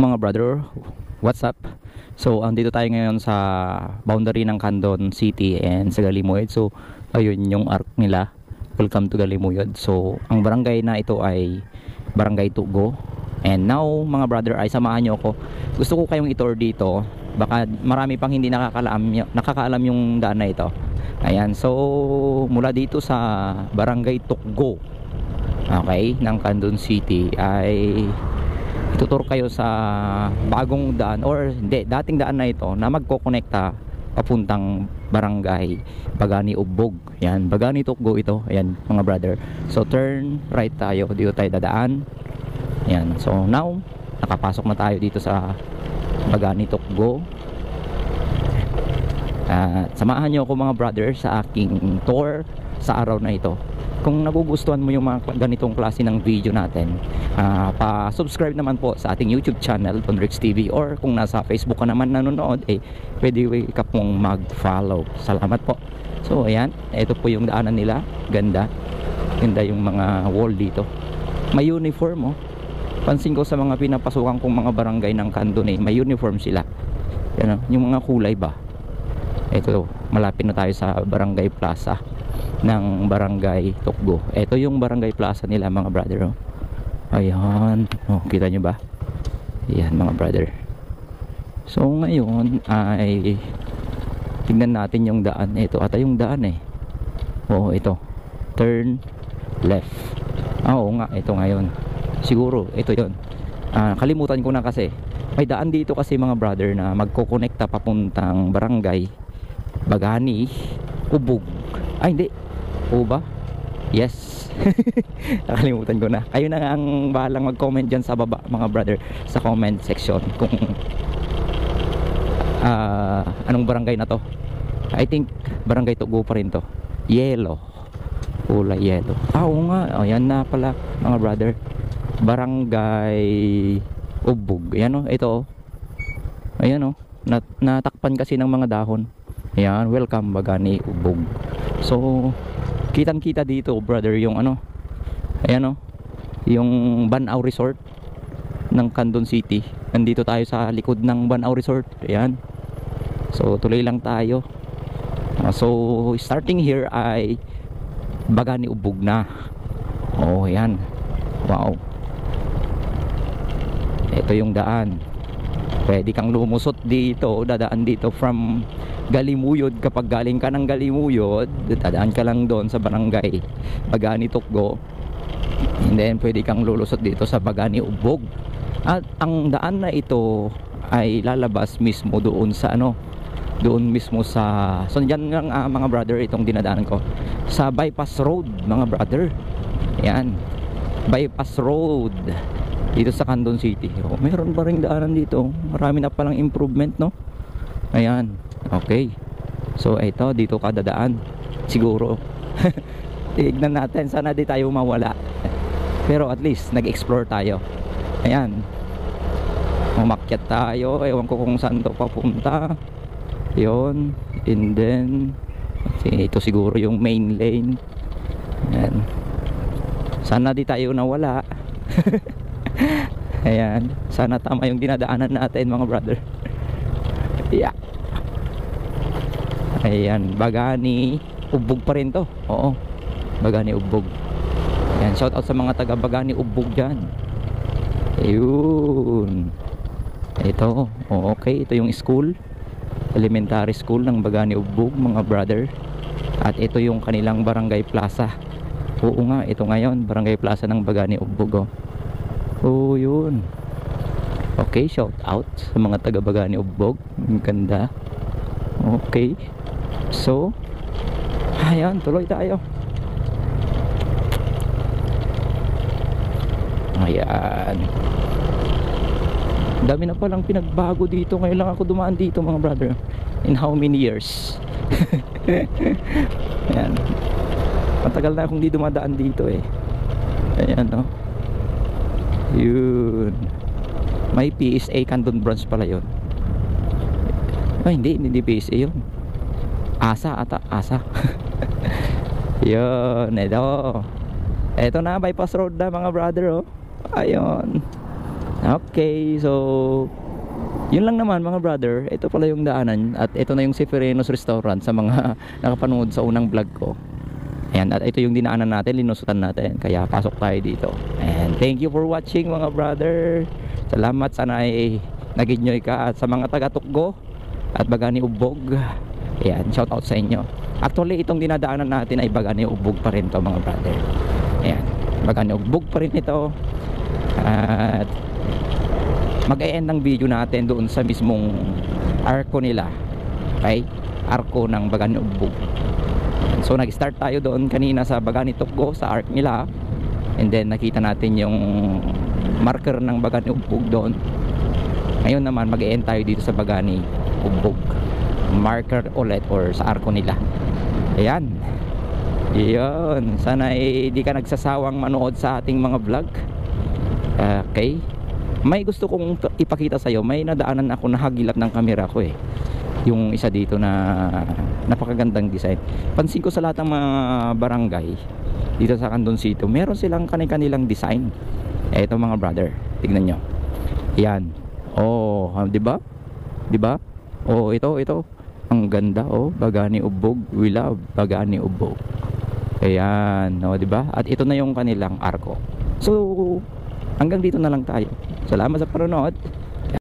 Mga brother, what's up? So andito tayo ngayon sa boundary ng Candon City and sa Galimuyod. So ayun yung arc nila, welcome to Galimuyod. So ang barangay na ito ay Barangay Tugo. And now mga brother ay samahan nyo ako. Gusto ko kayong itour dito. Baka marami pang hindi nakakaalam yung daan na ito. Ayan, so mula dito sa Barangay Tugo, okay, ng Candon City ay itutur kayo sa bagong daan or hindi, dating daan na ito na magkokonekta papuntang Barangay Bagani Ubog. Yan, Bagani Tugo ito. Ayan mga brother. So turn right tayo, dito tayo dadaan. Yan, so now nakapasok na tayo dito sa Bagani Tugo. Samahan nyo ako mga brother sa aking tour sa araw na ito. Kung nagugustuhan mo yung mga ganitong klase ng video natin, pa-subscribe naman po sa ating YouTube channel, Tonrix TV, or kung nasa Facebook ka naman nanonood, pwede ka pong mag-follow. Salamat po. So ayan, ito po yung daanan nila. Ganda yung mga wall dito. May uniform, oh. Pansin ko sa mga pinapasukan kong mga barangay ng Candon, may uniform sila. Yan, yung mga kulay ba. Ito, malapit na tayo sa Barangay Plaza ng Barangay Tugo. Ito yung Barangay Plaza nila mga brother, oh. Ayan, oh, kita nyo ba? Ayan mga brother. So ngayon ay tingnan natin yung daan. Ito ata yung daan oh, ito, turn left. Oo nga, ito ngayon siguro, ito yon. Kalimutan ko na kasi may daan dito kasi mga brother na magkokonekta papuntang Barangay Bagani Ubog. Ay hindi, o ba? Yes. Nakalimutan ko na. Kayo na nga ang bahalang mag-comment dyan sa baba mga brother, sa comment section kung anong barangay na to. I think Barangay Tugo pa rin to. Yellow, kulay yellow. Oo nga, ayan na pala mga brother, Barangay Ubog. Ayan, oh, ito, oh. Ayan, oh, natakpan kasi ng mga dahon. Ayan, welcome Bagani Ubog. So kitang kita dito brother yung ayan, oh, yung Banao Resort ng Candon City. Nandito tayo sa likod ng Banao Resort. Ayan, so tuloy lang tayo. So starting here ay Bagani Ubog na. Oh ayan, wow, ito yung daan. Pwede kang lumusot dito, dadaan dito from Galimuyod. Kapag galing ka ng Galimuyod, dadaan ka lang doon sa Barangay Bagani Tugo, and then pwede kang lulusot dito sa Bagani Ubog. At ang daan na ito ay lalabas mismo doon sa doon mismo sa, so dyan lang mga brother, itong dinadaanan ko sa Bypass Road mga brother. Yan, Bypass Road dito sa Candon City. Oh, meron pa ring daanan dito. Marami na palang improvement, no? Ayan, okay. So ito, dito ka dadaan siguro. Tignan natin, sana di tayo mawala. Pero at least nag-explore tayo. Ayan, umakyat tayo. Ewan ko kung saan to papunta. Yun, and then ito siguro yung main lane. Ayan, sana di tayo nawala. Ayan, sana tama yung dinadaanan natin mga brother. Yeah. Ayan, Bagani Ubog pa rin to. Oo, Bagani Ubog. Ayan, shout out sa mga taga Bagani Ubog dyan. Ayun, ito, oh, okay, ito yung school, elementary school ng Bagani Ubog mga brother. At ito yung kanilang Barangay Plaza. Oo nga, ito ngayon Barangay Plaza ng Bagani Ubog, oh. Oh yun, okay, shout out sa mga taga Bagani Ubog. Ang ganda. Okay, so ayan, tuloy tayo. Ayan, dami na palang pinagbago dito. Ngayon lang ako dumaan dito mga brother, in how many years? Ayan, matagal na akong di dumadaan dito Ayan, no. Yun, may PSA Candon branch pala yun. Ay hindi PSA yun, ASA ata, ASA. Yun, ito na, bypass road na mga brother, oh. Ayun, Okay, so yun lang naman mga brother. Ito pala yung daanan at ito na yung Seferenos Restaurant sa mga nakapanood sa unang vlog ko. Ayan, at ito yung dinaanan natin, linusutan natin. Kaya pasok tayo dito. And thank you for watching mga brother. Salamat, sana ay nag-enjoy ka. At sa mga taga-Tukgo at Bagani Ubog, ayan, shout out sa inyo. Actually, itong dinadaanan natin ay Bagani Ubog pa rin to mga brother. Ayan, Bagani Ubog pa rin ito. At mag-e-end ang video natin doon sa mismong arko nila. Okay? Arko ng Bagani Ubog. So nag-start tayo doon kanina sa Bagani Tukgo, sa arc nila. And then nakita natin yung marker ng Bagani Ubog doon. Ngayon naman mag-e-end tayo dito sa Bagani Ubog. Marker ulit or sa arko nila. Ayan. Iyon. Sana di ka nagsasawang manood sa ating mga vlog. Okay. May gusto kong ipakita sa'yo. May nadaanan ako, nahagilap ng camera ko eh. Yung isa dito na napakagandang design. Pansin ko sa lahat ng mga barangay dito sa Candoncito, meron silang kanilang design. Eto mga brother, tignan nyo. Yan. Oh, di ba? Di ba? Oh, ito. Ang ganda oh, Bagani Ubog. We love Bagani Ubog. Ayan, oh, di ba? At ito na yung kanilang arko. So, hanggang dito na lang tayo. Salamat sa panonood.